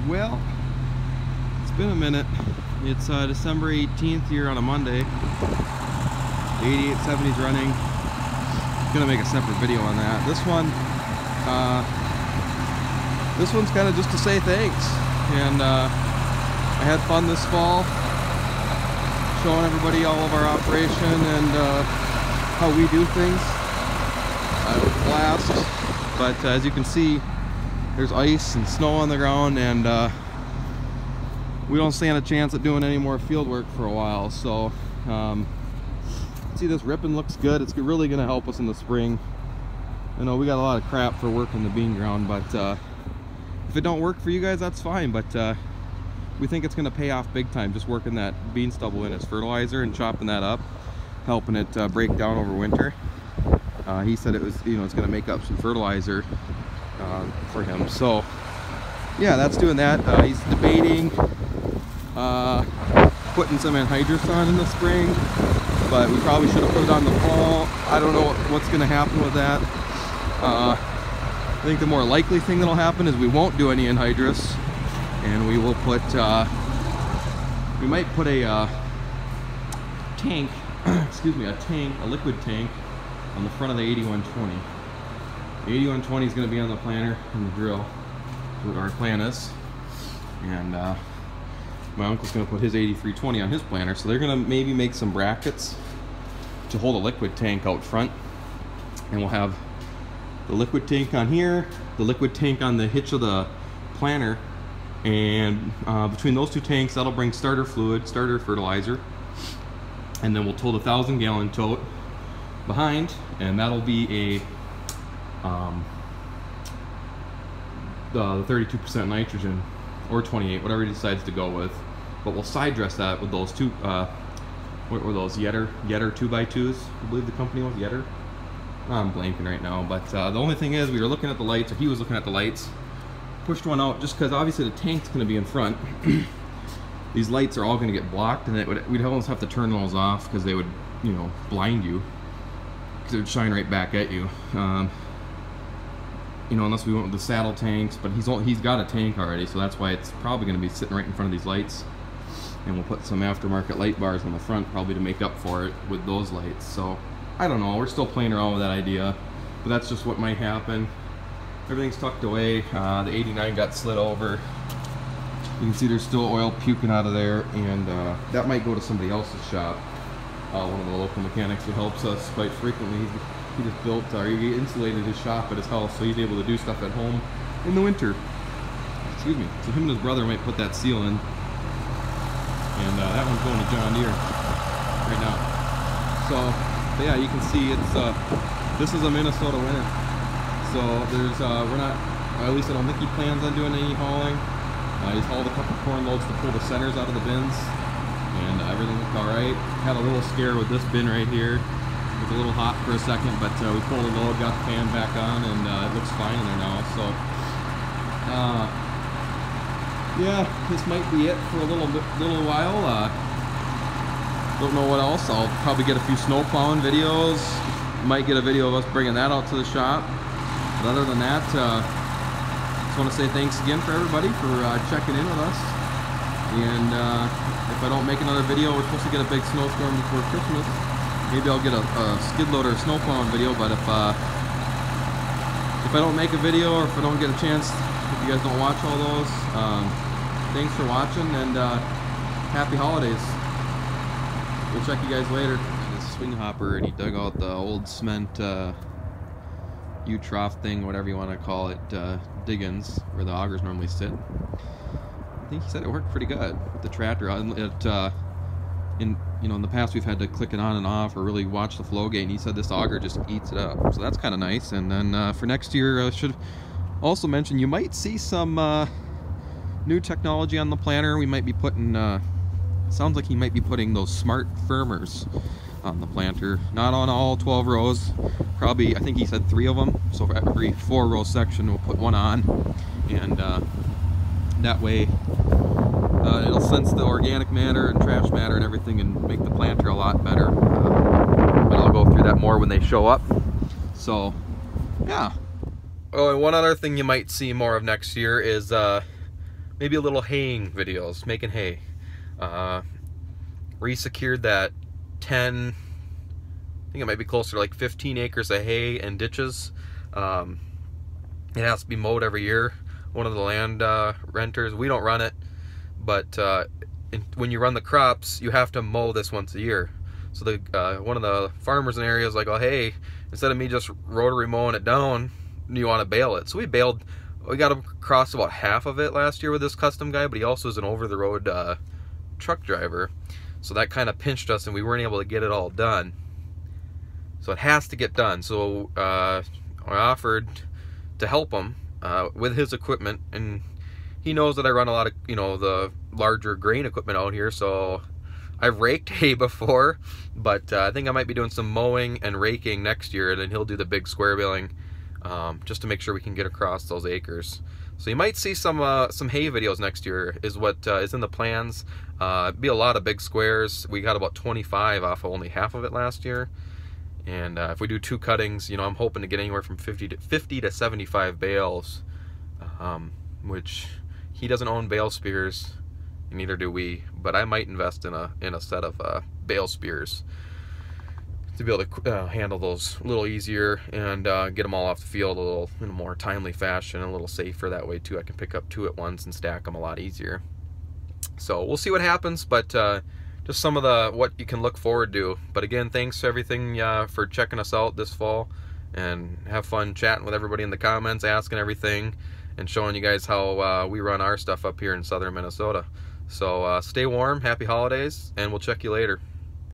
Well, it's been a minute. It's December 18th here on a Monday. The 8870's running. Gonna make a separate video on that. This one's kind of just to say thanks. And I had fun this fall, showing everybody all of our operation and how we do things. It was a blast. But as you can see, there's ice and snow on the ground, and we don't stand a chance at doing any more field work for a while. So see, this ripping looks good. It's really going to help us in the spring. I know we got a lot of crap for working the bean ground, but if it don't work for you guys, that's fine. But we think it's going to pay off big time, just working that bean stubble in as fertilizer and chopping that up, helping it break down over winter. He said it was, it's going to make up some fertilizer for him. So yeah, that's doing that. He's debating putting some anhydrous on in the spring, but we probably should have put it on the fall. I don't know what's going to happen with that. I think the more likely thing that'll happen is we won't do any anhydrous, and we will put we might put a tank excuse me, a liquid tank on the front of the 8120. The 8120 is going to be on the planter and the drill. That's what our plan is. And my uncle's going to put his 8320 on his planter, so they're going to maybe make some brackets to hold a liquid tank out front, and we'll have the liquid tank on here, the liquid tank on the hitch of the planter, and between those two tanks, that'll bring starter fluid, starter fertilizer, and then we'll tote a 1,000-gallon tote behind, and that'll be a the 32% nitrogen, or 28, whatever he decides to go with. But we'll side dress that with those two, what were those, Yetter 2x2s, I believe the company was, Yetter? I'm blanking right now, but the only thing is, we were looking at the lights, or he was looking at the lights, pushed one out just because obviously the tank's going to be in front. These lights are all going to get blocked, and we'd almost have to turn those off because they would, blind you, because it would shine right back at you. Unless we went with the saddle tanks, but he's got a tank already, so that's why it's probably going to be sitting right in front of these lights. And we'll put some aftermarket light bars on the front, probably to make up for it with those lights. So I don't know, we're still playing around with that idea, but that's just what might happen. Everything's tucked away. The 89 got slid over. You can see there's still oil puking out of there, and that might go to somebody else's shop. One of the local mechanics who helps us quite frequently. He just built, or he insulated his shop at his house, so he's able to do stuff at home in the winter. Excuse me. So him and his brother might put that seal in, and that one's going to John Deere right now. So yeah, you can see it's this is a Minnesota winter. So there's we're not, at least I don't think he plans on doing any hauling. He's hauled a couple corn loads to pull the centers out of the bins, and everything looked all right. Had a little scare with this bin right here. It was a little hot for a second, but we pulled the load, got the fan back on, and it looks fine in there now. So yeah, this might be it for a little while. Don't know what else. I'll probably get a few snow plowing videos. Might get a video of us bringing that out to the shop. But other than that, just want to say thanks again for everybody for checking in with us. And if I don't make another video, we're supposed to get a big snowstorm before Christmas. Maybe I'll get a skid loader snow plowing video. But if I don't make a video, or if I don't get a chance, if you guys don't watch all those, thanks for watching, and happy holidays. We'll check you guys later. This swing hopper, and he dug out the old cement U-trough thing, whatever you want to call it, diggins, where the augers normally sit. I think he said it worked pretty good with the tractor. In the past we've had to click it on and off or really watch the flow gate, and he said this auger just eats it up. So that's kind of nice. And then for next year, I should also mention you might see some new technology on the planter. We might be putting, sounds like he might be putting those smart firmers on the planter. Not on all 12 rows, probably, I think he said 3 of them. So for every 4-row section we'll put one on, and that way it'll sense the organic matter and trash matter and everything and make the planter a lot better. But I'll go through that more when they show up. So yeah. Oh, and one other thing you might see more of next year is maybe a little haying videos, making hay. Resecured that 10, I think it might be closer to like 15 acres of hay and ditches. It has to be mowed every year. One of the land renters, we don't run it, but when you run the crops, you have to mow this once a year. So the one of the farmers in the area is like, oh hey, instead of me just rotary mowing it down, you want to bale it. So we baled. We got across about half of it last year with this custom guy, but he also is an over-the-road truck driver. So that kind of pinched us, and we weren't able to get it all done. So it has to get done. So I offered to help him with his equipment, and he knows that I run a lot of, you know, the larger grain equipment out here. So I've raked hay before, but I think I might be doing some mowing and raking next year, and then he'll do the big square baling, just to make sure we can get across those acres. So you might see some hay videos next year is what is in the plans. Be a lot of big squares. We got about 25 off of only half of it last year. And if we do 2 cuttings, you know, I'm hoping to get anywhere from 50 to 75 bales, which he doesn't own bale spears, and neither do we. But I might invest in a set of bale spears to be able to handle those a little easier and get them all off the field a little in a more timely fashion, a little safer that way too. I can pick up 2 at once and stack them a lot easier. So we'll see what happens, but just some of what you can look forward to. But again, thanks for everything for checking us out this fall, and have fun chatting with everybody in the comments, asking everything, and showing you guys how we run our stuff up here in southern Minnesota. So stay warm, happy holidays, and we'll check you later.